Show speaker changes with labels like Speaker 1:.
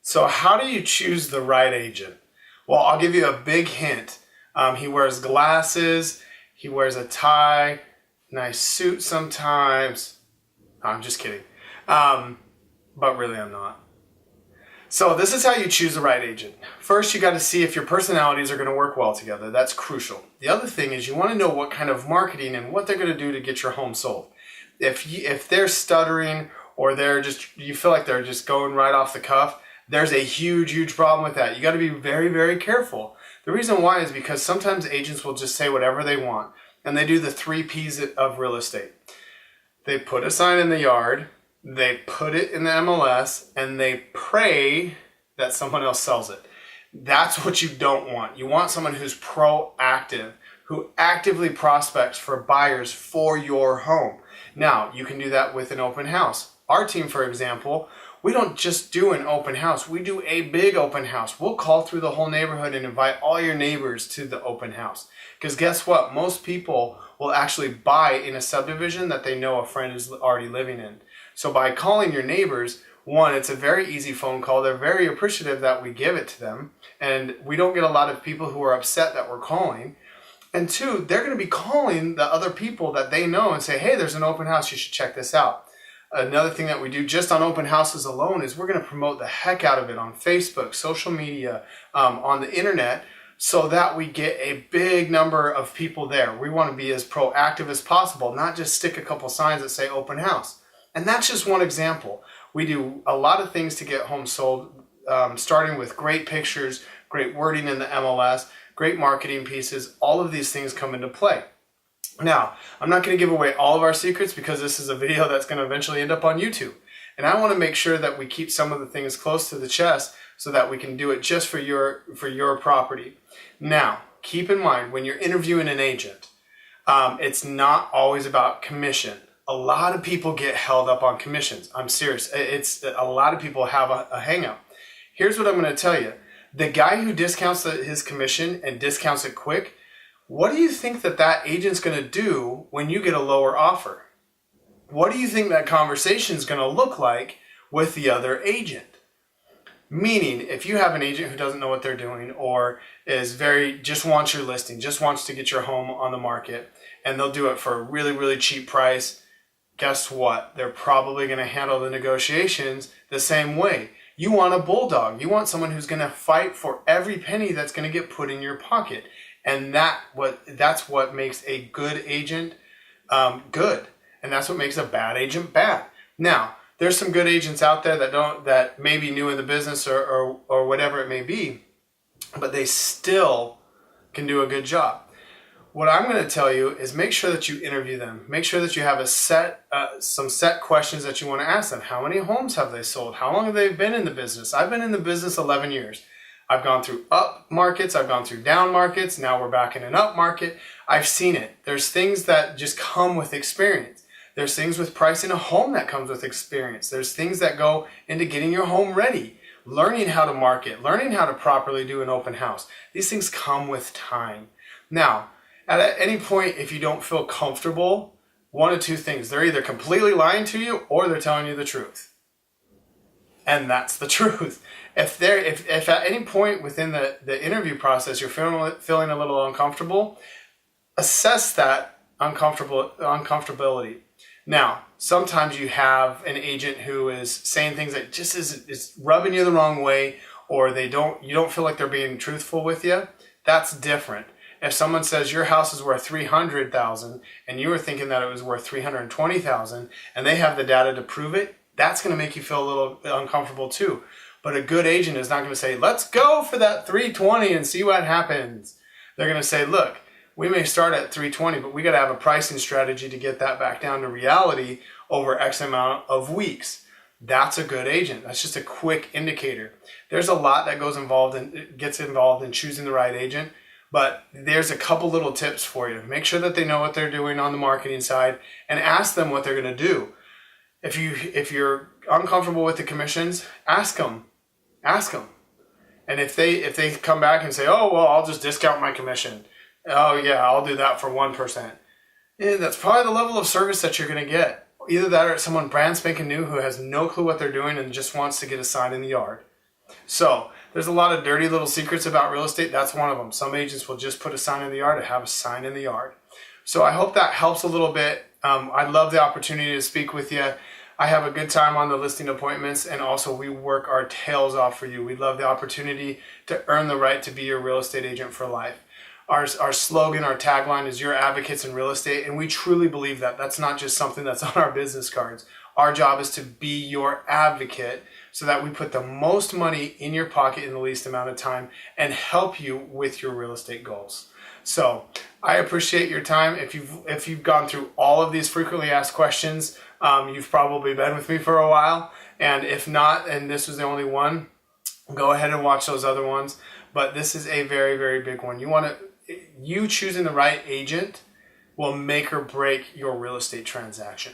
Speaker 1: So how do you choose the right agent? Well, I'll give you a big hint. He wears glasses, he wears a tie, nice suit sometimes. No, I'm just kidding. But really I'm not. So this is how you choose the right agent. First, you got to see if your personalities are going to work well together. That's crucial. The other thing is you want to know what kind of marketing and what they're going to do to get your home sold. If they're stuttering or you feel like they're just going right off the cuff, there's a huge problem with that. You got to be very careful. The reason why is because sometimes agents will just say whatever they want, and they do the 3 P's of real estate. They put a sign in the yard, they put it in the MLS, and they pray that someone else sells it. That's what you don't want. You want someone who's proactive, who actively prospects for buyers for your home. Now, you can do that with an open house. Our team, for example, we don't just do an open house. We do a big open house. We'll call through the whole neighborhood and invite all your neighbors to the open house. Because guess what? Most people will actually buy in a subdivision that they know a friend is already living in. So by calling your neighbors, one, it's a very easy phone call. They're very appreciative that we give it to them. And we don't get a lot of people who are upset that we're calling. And two, they're going to be calling the other people that they know and say, hey, there's an open house. You should check this out. Another thing that we do just on open houses alone is we're going to promote the heck out of it on Facebook, social media, on the internet, so that we get a big number of people there. We want to be as proactive as possible, not just stick a couple signs that say open house. And that's just one example. We do a lot of things to get homes sold, starting with great pictures, great wording in the MLS, great marketing pieces. All of these things come into play. Now, I'm not going to give away all of our secrets because this is a video that's going to eventually end up on YouTube. And I want to make sure that we keep some of the things close to the chest so that we can do it just for your property. Now, keep in mind, when you're interviewing an agent, it's not always about commission. A lot of people get held up on commissions. I'm serious. A lot of people have a hang up. Here's what I'm going to tell you. The guy who discounts his commission and discounts it quick, what do you think that agent's going to do when you get a lower offer? What do you think that conversation is going to look like with the other agent? Meaning, if you have an agent who doesn't know what they're doing or just wants your listing, just wants to get your home on the market, and they'll do it for a really cheap price, guess what? They're probably going to handle the negotiations the same way. You want a bulldog. You want someone who's going to fight for every penny that's going to get put in your pocket. And that's what makes a good agent good. And that's what makes a bad agent bad. Now, there's some good agents out there that may be new in the business or whatever it may be, but they still can do a good job. What I'm going to tell you is make sure that you interview them. Make sure that you have some set questions that you want to ask them. How many homes have they sold? How long have they been in the business? I've been in the business 11 years. I've gone through up markets, I've gone through down markets, now we're back in an up market. I've seen it. There's things that just come with experience. There's things with pricing a home that comes with experience. There's things that go into getting your home ready, learning how to market, learning how to properly do an open house. These things come with time. Now, at any point, if you don't feel comfortable, one of two things. They're either completely lying to you or they're telling you the truth. And that's the truth. If at any point within the interview process you're feeling a little uncomfortable, assess that uncomfortability. Now, sometimes you have an agent who is saying things that just is rubbing you the wrong way, or you don't feel like they're being truthful with you. That's different. If someone says your house is worth $300,000 and you were thinking that it was worth $320,000 and they have the data to prove it, that's going to make you feel a little uncomfortable too. But a good agent is not going to say, let's go for that 320 and see what happens. They're going to say, look, we may start at 320, but we got to have a pricing strategy to get that back down to reality over X amount of weeks. That's a good agent. That's just a quick indicator. There's a lot that gets involved in choosing the right agent, but there's a couple little tips for you. Make sure that they know what they're doing on the marketing side and ask them what they're going to do. If you're uncomfortable with the commissions, ask them. And if they come back and say, oh, well, I'll just discount my commission. Oh, yeah, I'll do that for 1%. Yeah, that's probably the level of service that you're going to get. Either that or it's someone brand spanking new who has no clue what they're doing and just wants to get a sign in the yard. So there's a lot of dirty little secrets about real estate. That's one of them. Some agents will just put a sign in the yard to have a sign in the yard. So I hope that helps a little bit. I love the opportunity to speak with you. I have a good time on the listing appointments, and also we work our tails off for you. We love the opportunity to earn the right to be your real estate agent for life. Our slogan, our tagline is "Your advocates in real estate," and we truly believe that. That's not just something that's on our business cards. Our job is to be your advocate so that we put the most money in your pocket in the least amount of time and help you with your real estate goals. So I appreciate your time. If you've gone through all of these frequently asked questions, you've probably been with me for a while. And if not, and this was the only one, go ahead and watch those other ones. But this is a very, very big one. You choosing the right agent will make or break your real estate transaction.